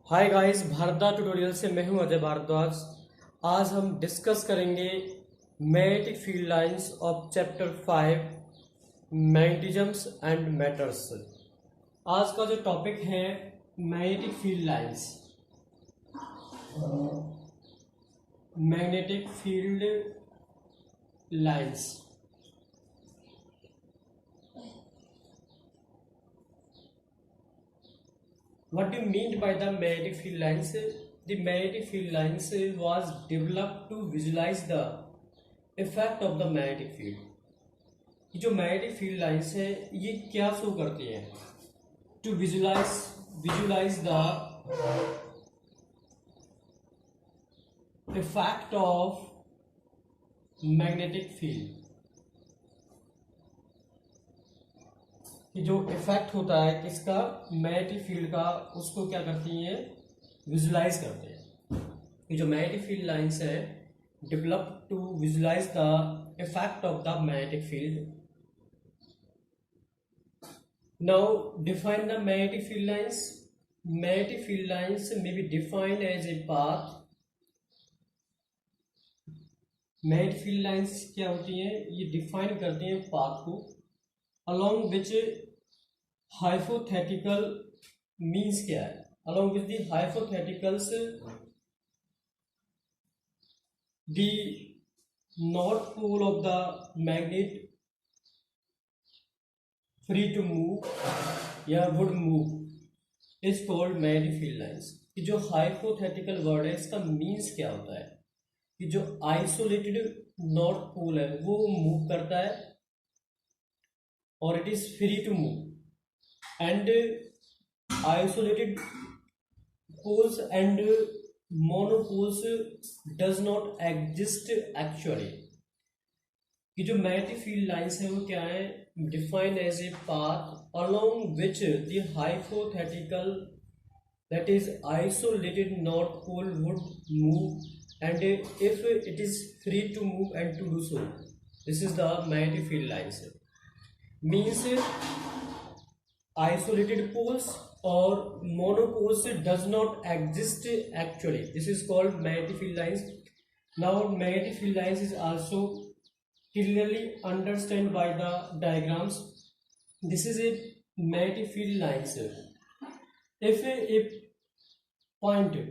Hi guys, Bhardwaj tutorial से मैं हूं अजय भारद्वाज। आज हम डिस्कस करेंगे magnetic field lines of chapter 5 magnetisms and matters. आज का जो टॉपिक है magnetic field lines. Magnetic field lines What do you mean by the magnetic field lines? The magnetic field lines was developed to visualize the effect of the magnetic field. ये जो magnetic field lines है ये क्या show करती है? To visualize the effect of magnetic field. कि जो effect होता है किसका, मैग्नेटिक फील्ड का, उसको क्या करती हैं, विजुलाइज करते हैं। ये जो मैग्नेटिक फील्ड लाइंस है develop to visualize the effect of the magnetic field. Now define the magnetic field lines. Magnetic field lines may be defined as a path. Magnetic field lines क्या होती हैं, ये define करती हैं path को along which hypothetical means क्या है, along with the hypotheticals the north pole of the magnet free to move या would move is called magnetic field lines। कि जो hypothetical word है इसका means क्या होता है कि जो isolated north pole है वो मूव करता है और it is free to move and isolated poles and monopoles does not exist actually। कि जो मैग्नेटिक फील्ड लाइंस है वो क्या है, defined as a path along which the hypothetical that is isolated north pole would move and if it is free to move and to do so, this is the magnetic field lines। means isolated poles or monopoles does not exist actually, this is called magnetic field lines। Now magnetic field lines is also clearly understood by the diagrams। This is a magnetic field lines। If a point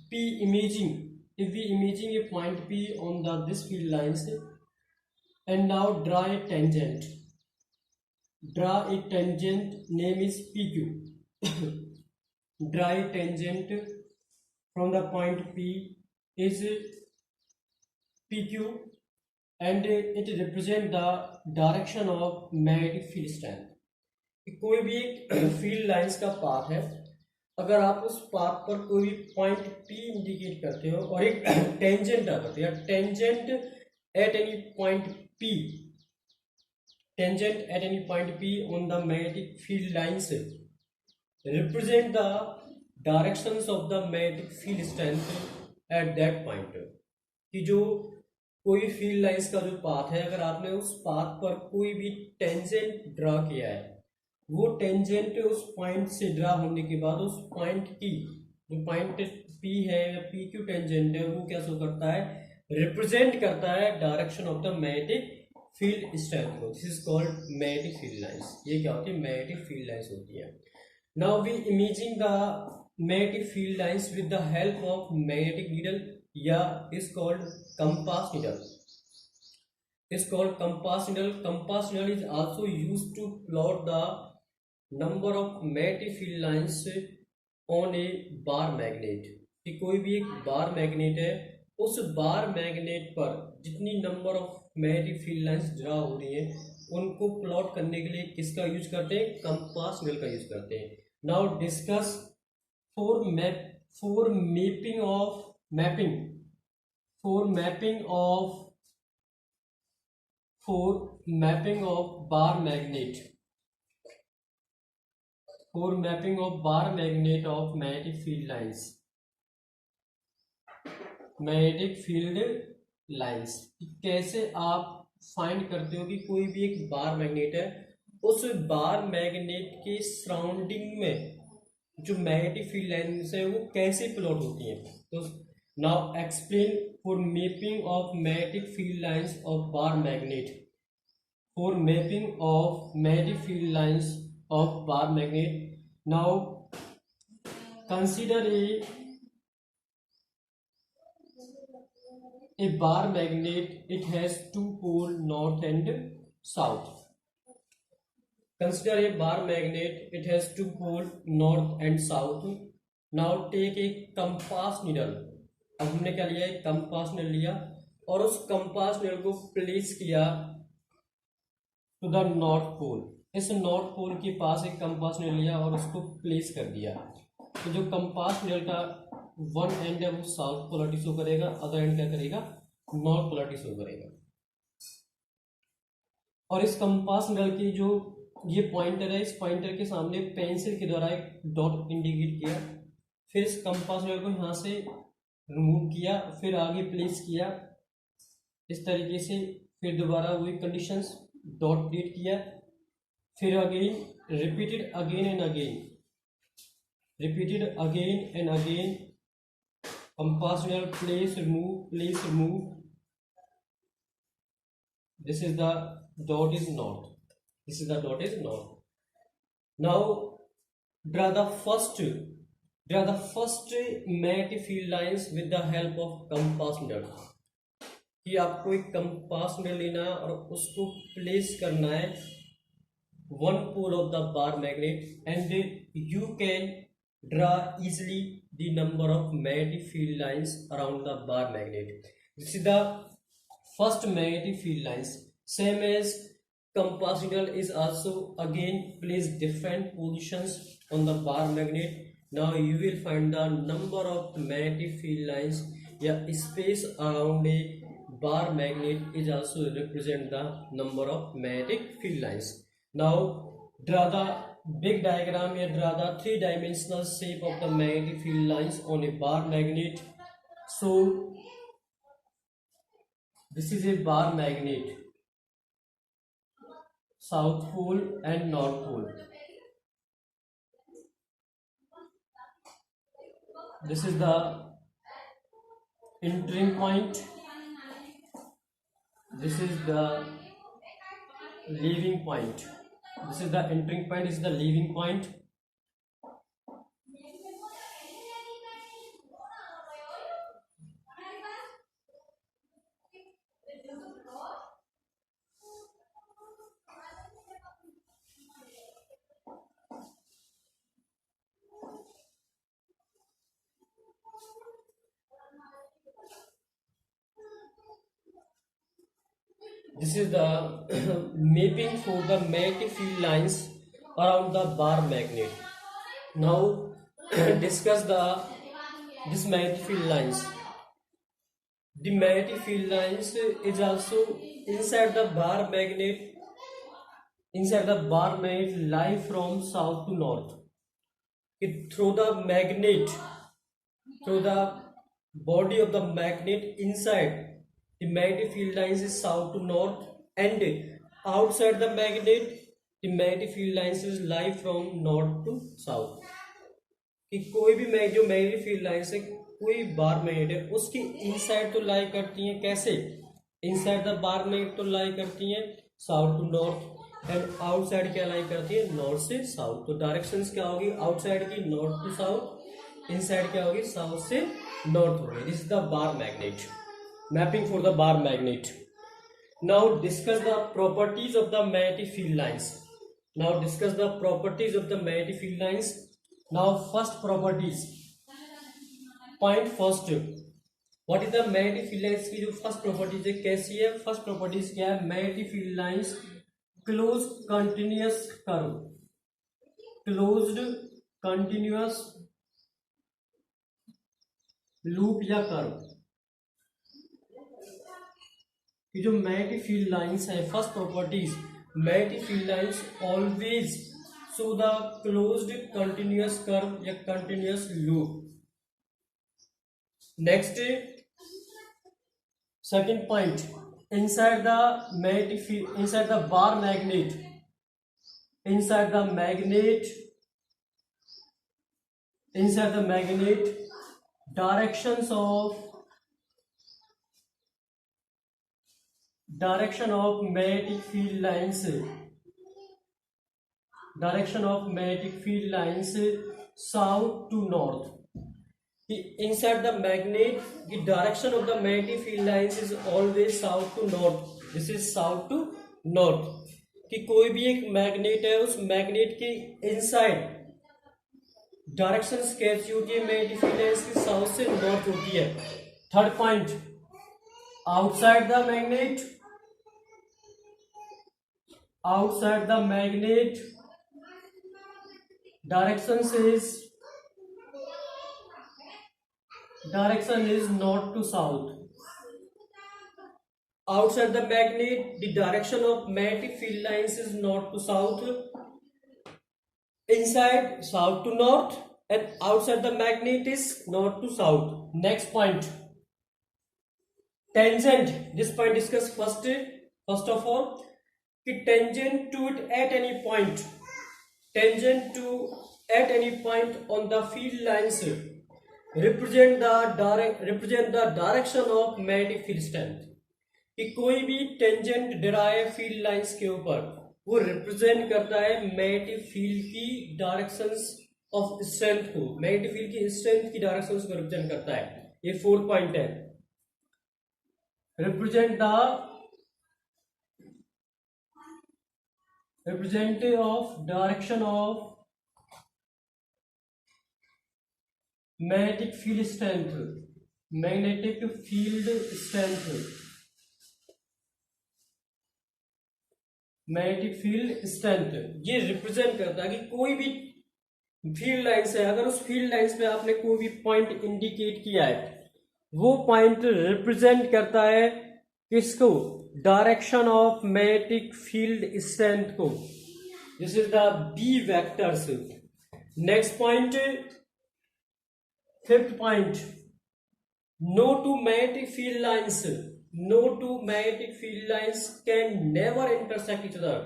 p imaging, if we imaging a point p on the this field lines and now draw a tangent, draw a tangent name is PQ। draw a tangent from the point P is PQ and it represent the direction of magnetic field strength। कोई भी एक field lines का path है, अगर आप उस path पर कोई भी पॉइंट P इंडिकेट करते हो और एक टेंजेंट ड्रा करते हो, tangent at any point P, tangent at any point P on the magnetic field lines represent the directions of the magnetic field strength at that point। कि जो कोई field lines का जो पाथ है, अगर आपने उस पाथ पर कोई भी टेंजेंट ड्रा किया है, वो टेंजेंट उस पॉइंट से ड्रा होने के बाद उस पॉइंट की जो पॉइंट P है या PQ टेंजेंट है वो क्या शो करता है, रिप्रेजेंट करता है direction of the magnetic field strength को। This is called magnetic field lines. ये क्या होती है, मैग्नेटिक फील्ड लाइंस होती है। Now we imaging the magnetic field lines with the help of magnetic needle या is called compass needle. Is called compass needle. Compass needle is also used to plot the number of magnetic field lines on a bar magnet. कि कोई भी एक bar magnet है, उस bar magnet पर जितनी number of magnetic field lines draw हो रही है उनको प्लॉट करने के लिए किसका यूज करते हैं, कंपास नीडल का यूज करते हैं। Now discuss for mapping of bar magnet of magnetic field lines. Magnetic field lines कैसे आप फाइंड करते हो कि कोई भी एक बार मैग्नेट है, उस बार मैग्नेट के सराउंडिंग में जो मैग्नेटिक फील्ड लाइंस है वो कैसे प्लॉट होती हैं। तो now explain for mapping of magnetic field lines of bar magnet, for mapping of magnetic field lines of bar magnet. Now consider a bar magnet. It has two poles, north and south. Consider a bar magnet. It has two poles, north and south. Now take a compass needle. अब हमने क्या लिया, एक compass needle लिया और उस compass needle को place किया टू द नॉर्थ पोल। इस नॉर्थ पोल के पास एक कंपास निडल लिया और उसको प्लेस कर दिया। तो जो कंपास निडल का वन एंड है वो साउथ पोलरिटी शो करेगा, अदर एंड क्या करेगा, नॉर्थ पोलरिटी शो करेगा। और इस कंपास निडल की जो ये पॉइंटर है, इस पॉइंटर के सामने पेंसिल के द्वारा एक डॉट इंडिकेट किया, फिर इस कंपास निडल को यहाँ से रिमूव किया, फिर आगे प्लेस किया इस तरीके से, फिर दोबारा वही कंडीशंस डॉट क्रिएट किया, फिर again repeated again and again, repeated again and again, compass needle place remove, this is the dot is north, this is the dot is north. Now draw the first magnetic field lines with the help of compass needle। कि आपको एक compass needle लेना है और उसको place करना है one pole of the bar magnet, and you can draw easily the number of magnetic field lines around the bar magnet. This is the first magnetic field lines, same as compass needle is also again placed different positions on the bar magnet. Now you will find the number of magnetic field lines या space around a bar magnet is also represent the number of magnetic field lines. Now draw the big diagram here, draw the three-dimensional shape of the magnetic field lines on a bar magnet. So this is a bar magnet, south pole and north pole. This is the entering point, this is the leaving point, this is the entering point, this is the leaving point. This is the mapping for the magnetic field lines around the bar magnet. Now discuss this magnetic field lines. The magnetic field lines is also inside the bar magnet. Inside the bar magnet lie from south to north. It through the magnet, through the body of the magnet inside. The magnetic field lines is south to north, and outside the magnet the magnetic field lines is lie from north to south. कि कोई भी जो magnetic field lines है, कोई bar magnet है, उसकी inside तो lie करती हैं, कैसे, इनसाइड द बार मैग्नेट तो लाई करती हैं south to north, and outside क्या लाई करती है, नॉर्थ से साउथ। तो डायरेक्शंस क्या होगी आउटसाइड की, नॉर्थ टू साउथ, इनसाइड क्या होगी, साउथ से नॉर्थ होगी। This is the bar magnet, mapping for the bar magnet. Now discuss the properties of the magnetic field lines. Now discuss the properties of the magnetic field lines. Now first properties, point first, what is the magnetic field lines की जो first properties है कैसी है, first properties क्या है, magnetic field lines closed continuous curve, closed continuous loop या curve। कि जो मैग्नेटिक फील्ड लाइंस है, first properties, magnetic field lines always show the closed continuous curve या continuous loop. Next second point, inside the magnetic field, inside the bar magnet, inside the magnet inside the magnet, directions of magnetic field lines, direction of magnetic field lines south to north. Inside the magnet, the direction of the magnetic field lines is always south to north. This is south to north. कि कोई भी एक magnet है, उस magnet के inside direction कैसी होती है मैग्नेटिक फील्ड लाइंस की, साउथ से नॉर्थ होती है. Third point, outside the magnet, outside the magnet direction is north to south. Outside the magnet, the direction of magnetic field lines is north to south, inside south to north, and outside the magnet is north to south. Next point, tangent. This point discuss first of all, tangent to it at any point, tangent to at any point on the field lines represent the direction of magnetic field strength. कि कोई भी tangent derive field lines के ऊपर वो represent करता है magnetic field की directions of strength को, मैग्नेटिक फील्ड की स्ट्रेंथ की डायरेक्शंस को रिप्रेजेंट करता है. ये 4 पॉइंट है. representative of direction of magnetic field strength, magnetic field strength, magnetic field strength. ये रिप्रेजेंट करता है कि कोई भी फील्ड लाइंस है, अगर उस फील्ड लाइंस पे आपने कोई भी पॉइंट इंडिकेट किया है, वो पॉइंट रिप्रेजेंट करता है किसको, direction of magnetic field strength को. This is the B vectors. Next point, fifth point, no two magnetic field lines, no two magnetic field lines can never intersect each other.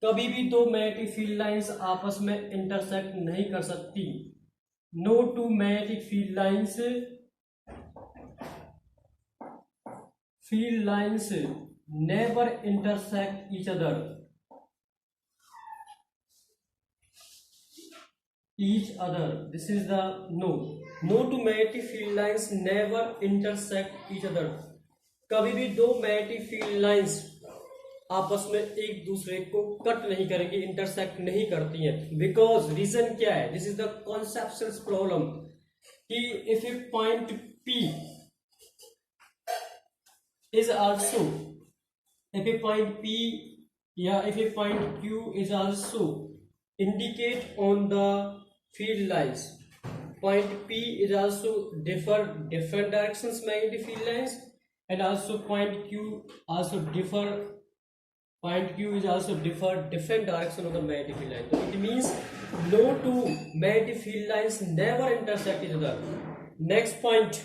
कभी भी दो magnetic field lines आपस में intersect नहीं कर सकती. no two magnetic field lines never intersect each other. This is the no two magnetic field lines never intersect each other. कभी भी दो मैग्नेटिक फील्ड लाइंस आपस में एक दूसरे को कट नहीं करेंगी, इंटरसेक्ट नहीं करती हैं. बिकॉज रीजन क्या है, this is the conceptual problem, कि if a point P is also, if a point P या if a point Q is also indicate on the field lines, point P is also different directions magnetic field lines, and also point Q also differ, point Q is also different direction of the magnetic field line. So it means no two magnetic field lines never intersect each other. Next point,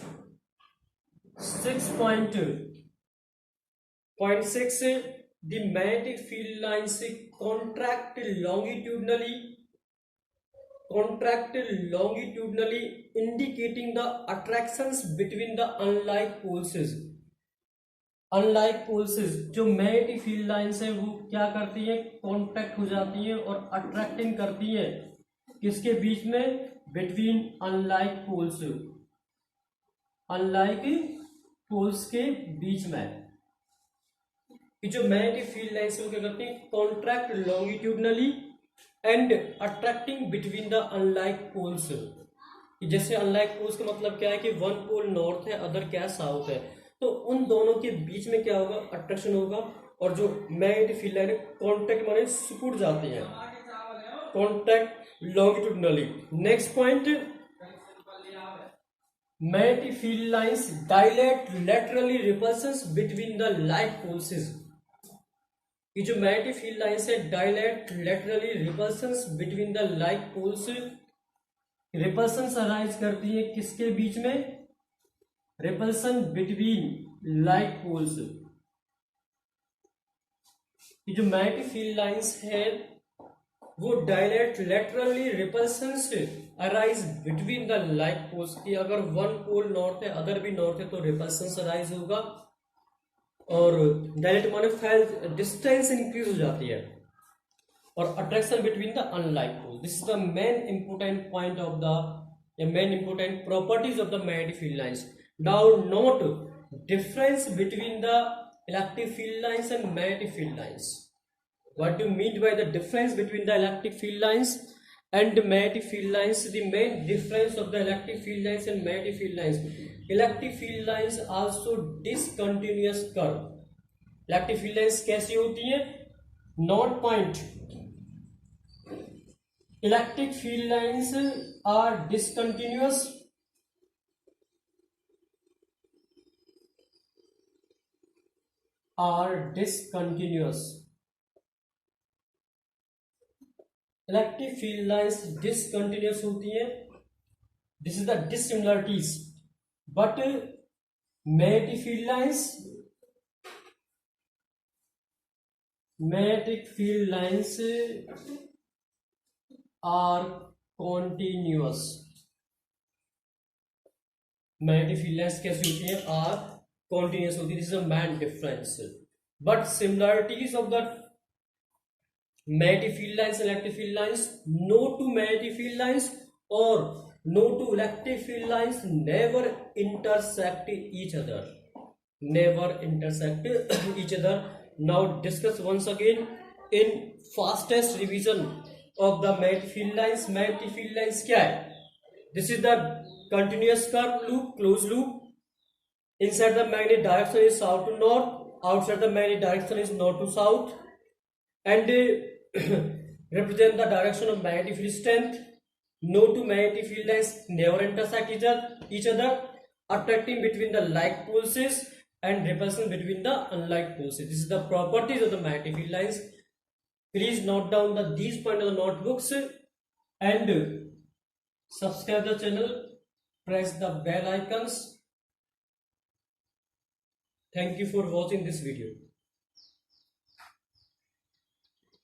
6.6, the magnetic field lines contract longitudinally, indicating the attractions between the unlike poles. जो magnetic field lines है वो क्या करती है, contact हो जाती है और अट्रैक्टिंग करती है किसके बीच में, बिटवीन अनलाइक पोल्स के बीच में. जो मैग्नेटिक फील्ड लाइंस है वो क्या करती है, contract longitudinally and attracting between the unlike poles. जैसे अनलाइक पोल्स का मतलब क्या है कि वन पोल नॉर्थ है, अदर क्या साउथ है, तो उन दोनों के बीच में क्या होगा, अट्रैक्शन होगा, और जो मैग्नेटिक फील्ड लाइन कॉन्टैक्ट माने सिकुड़ जाती है, contact longitudinally. Next point, magnetic field lines dilate laterally repulsions between the like poles. ये जो मैग्नेटिक फील्ड लाइंस है dilate laterally repulsions between the like poles. Repulsions arise करती है किसके बीच में, रिपल्सन बिटवीन लाइक पोल्स. जो मैग्नेटिक फील्ड लाइंस है वो dilate laterally repulsions arise between the like poles की अगर वन पोल नॉर्थ है अदर भी नॉर्थ है तो रिपल्शंस अराइज होगा और डायलेट माने फैल डिस्टेंस इंक्रीज हो जाती है और attraction between the unlike pole. This is the main important point of the main important properties of the magnetic field lines. Now note difference between the electric field lines and magnetic field lines. What do you mean by the difference between the electric field lines and the magnetic field lines? The main difference of the electric field lines and magnetic field lines. Electric field lines also discontinuous curve. Electric field lines कैसी होती हैं? Node point. Electric field lines are discontinuous. Electric field lines discontinuous होती हैं. This is the dissimilarities. But magnetic field lines are continuous. Magnetic field lines कैसी होती हैं? Are continuous होती है. This is a main difference. But similarities of the magnetic field lines and electric field lines, no two magnetic field lines or no two electric field lines never intersect each other. Never intersect each other. Now discuss once again in fastest revision of the magnetic field lines. Magnetic field lines क्या है? This is the continuous curved loop, closed loop. Inside the magnetic direction is south to north, outside the magnetic direction is north to south, and represent the direction of magnetic field strength. No two magnetic field lines never intersect each other, attracting between the like pulses and repulsion between the unlike pulses. This is the properties of the magnetic field lines. Please note down these points of the notebooks and subscribe the channel. Press the bell icons. Thank you for watching this video.